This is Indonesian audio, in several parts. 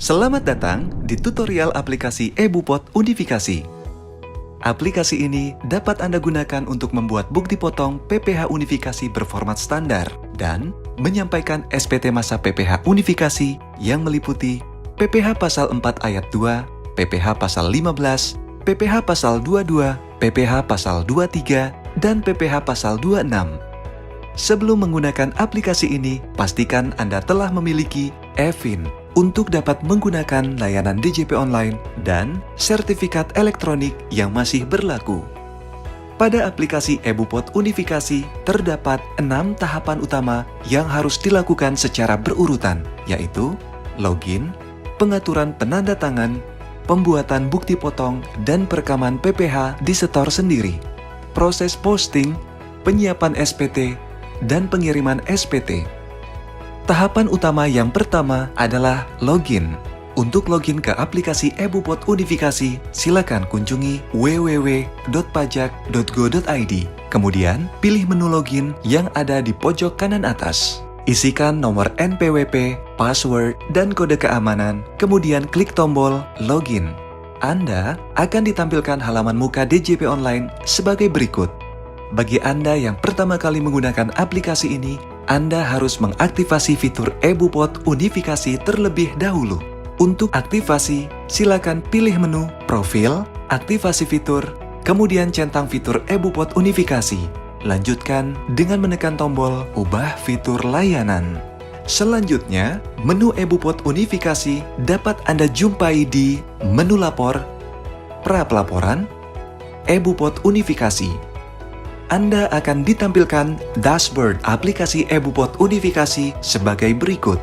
Selamat datang di tutorial aplikasi eBupot Unifikasi. Aplikasi ini dapat Anda gunakan untuk membuat bukti potong PPH unifikasi berformat standar dan menyampaikan SPT masa PPH unifikasi yang meliputi PPH pasal 4 ayat 2, PPH pasal 15, PPH pasal 22, PPH pasal 23, dan PPH pasal 26. Sebelum menggunakan aplikasi ini, pastikan Anda telah memiliki eFIN untuk dapat menggunakan layanan DJP online dan sertifikat elektronik yang masih berlaku. Pada aplikasi eBupot Unifikasi, terdapat 6 tahapan utama yang harus dilakukan secara berurutan, yaitu login, pengaturan penanda tangan, pembuatan bukti potong, dan perekaman PPH di setor sendiri, proses posting, penyiapan SPT, dan pengiriman SPT. Tahapan utama yang pertama adalah login. Untuk login ke aplikasi eBupot Unifikasi, silakan kunjungi www.pajak.go.id. Kemudian, pilih menu login yang ada di pojok kanan atas. Isikan nomor NPWP, password, dan kode keamanan, kemudian klik tombol login. Anda akan ditampilkan halaman muka DJP online sebagai berikut. Bagi Anda yang pertama kali menggunakan aplikasi ini, Anda harus mengaktifasi fitur eBupot Unifikasi terlebih dahulu. Untuk aktivasi, silakan pilih menu Profil, Aktivasi Fitur, kemudian centang fitur eBupot Unifikasi. Lanjutkan dengan menekan tombol Ubah Fitur Layanan. Selanjutnya, menu eBupot Unifikasi dapat Anda jumpai di menu Lapor, Pra-pelaporan, eBupot Unifikasi. Anda akan ditampilkan dashboard aplikasi eBupot Unifikasi sebagai berikut.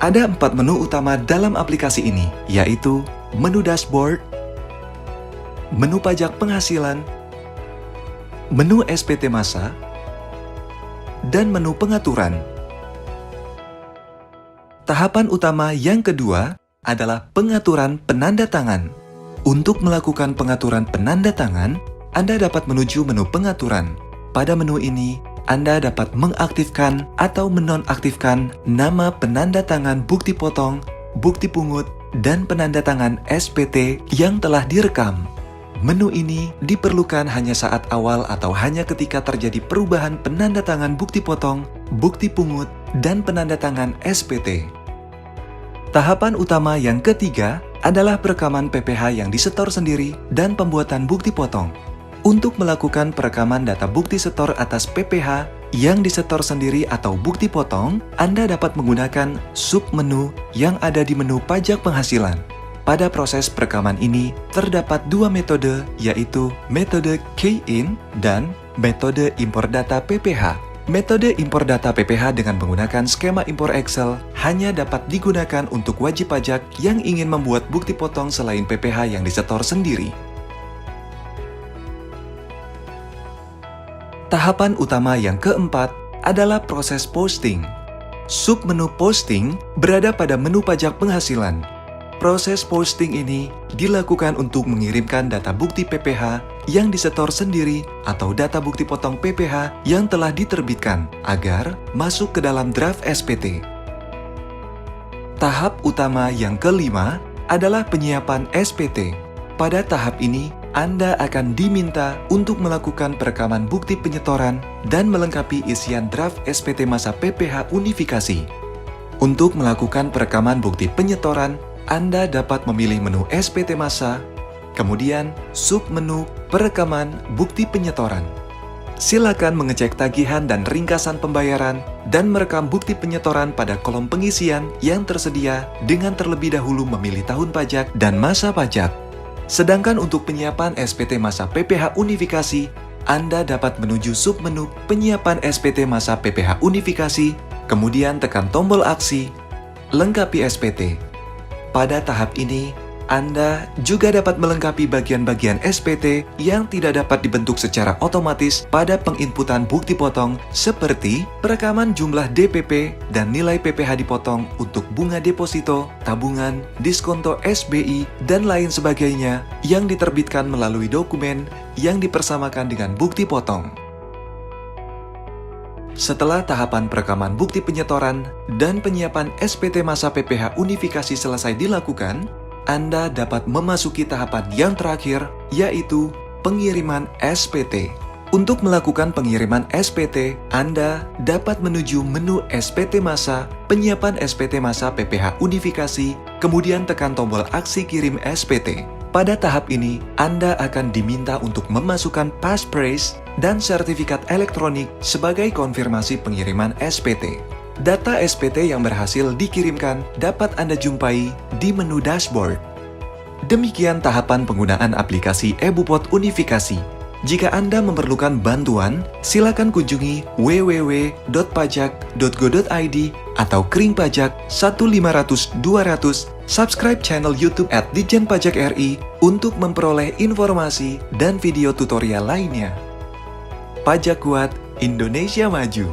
Ada 4 menu utama dalam aplikasi ini, yaitu menu dashboard, menu pajak penghasilan, menu SPT masa, dan menu pengaturan. Tahapan utama yang kedua adalah pengaturan penanda tangan. Untuk melakukan pengaturan penanda tangan, Anda dapat menuju menu pengaturan. Pada menu ini, Anda dapat mengaktifkan atau menonaktifkan nama penanda tangan bukti potong, bukti pungut, dan penanda tangan SPT yang telah direkam. Menu ini diperlukan hanya saat awal atau hanya ketika terjadi perubahan penanda tangan bukti potong, bukti pungut, dan penanda tangan SPT. Tahapan utama yang ketiga adalah perekaman PPH yang disetor sendiri dan pembuatan bukti potong. Untuk melakukan perekaman data bukti setor atas PPH yang disetor sendiri atau bukti potong, Anda dapat menggunakan submenu yang ada di menu pajak penghasilan. Pada proses perekaman ini, terdapat 2 metode, yaitu metode key-in dan metode impor data PPH. Metode impor data PPH dengan menggunakan skema impor Excel hanya dapat digunakan untuk wajib pajak yang ingin membuat bukti potong selain PPH yang disetor sendiri. Tahapan utama yang keempat adalah proses posting. Submenu posting berada pada menu pajak penghasilan. Proses posting ini dilakukan untuk mengirimkan data bukti PPH yang disetor sendiri atau data bukti potong PPH yang telah diterbitkan agar masuk ke dalam draft SPT. Tahap utama yang kelima adalah penyiapan SPT. Pada tahap ini, Anda akan diminta untuk melakukan perekaman bukti penyetoran dan melengkapi isian draft SPT masa PPH Unifikasi. Untuk melakukan perekaman bukti penyetoran, Anda dapat memilih menu SPT masa, kemudian submenu perekaman bukti penyetoran. Silakan mengecek tagihan dan ringkasan pembayaran dan merekam bukti penyetoran pada kolom pengisian yang tersedia dengan terlebih dahulu memilih tahun pajak dan masa pajak. Sedangkan untuk penyiapan SPT masa PPH Unifikasi, Anda dapat menuju submenu penyiapan SPT masa PPH Unifikasi, kemudian tekan tombol aksi, lengkapi SPT. Pada tahap ini, Anda juga dapat melengkapi bagian-bagian SPT yang tidak dapat dibentuk secara otomatis pada penginputan bukti potong seperti perekaman jumlah DPP dan nilai PPH dipotong untuk bunga deposito, tabungan, diskonto SBI, dan lain sebagainya yang diterbitkan melalui dokumen yang dipersamakan dengan bukti potong. Setelah tahapan perekaman bukti penyetoran dan penyiapan SPT masa PPh unifikasi selesai dilakukan, Anda dapat memasuki tahapan yang terakhir, yaitu pengiriman SPT. Untuk melakukan pengiriman SPT, Anda dapat menuju menu SPT masa, penyiapan SPT masa PPh unifikasi, kemudian tekan tombol aksi kirim SPT. Pada tahap ini, Anda akan diminta untuk memasukkan passphrase dan sertifikat elektronik sebagai konfirmasi pengiriman SPT. Data SPT yang berhasil dikirimkan dapat Anda jumpai di menu dashboard. Demikian tahapan penggunaan aplikasi eBupot Unifikasi. Jika Anda memerlukan bantuan, silakan kunjungi www.pajak.go.id atau Kring Pajak 1500200, subscribe channel YouTube @Ditjen Pajak RI untuk memperoleh informasi dan video tutorial lainnya. Pajak Kuat, Indonesia Maju.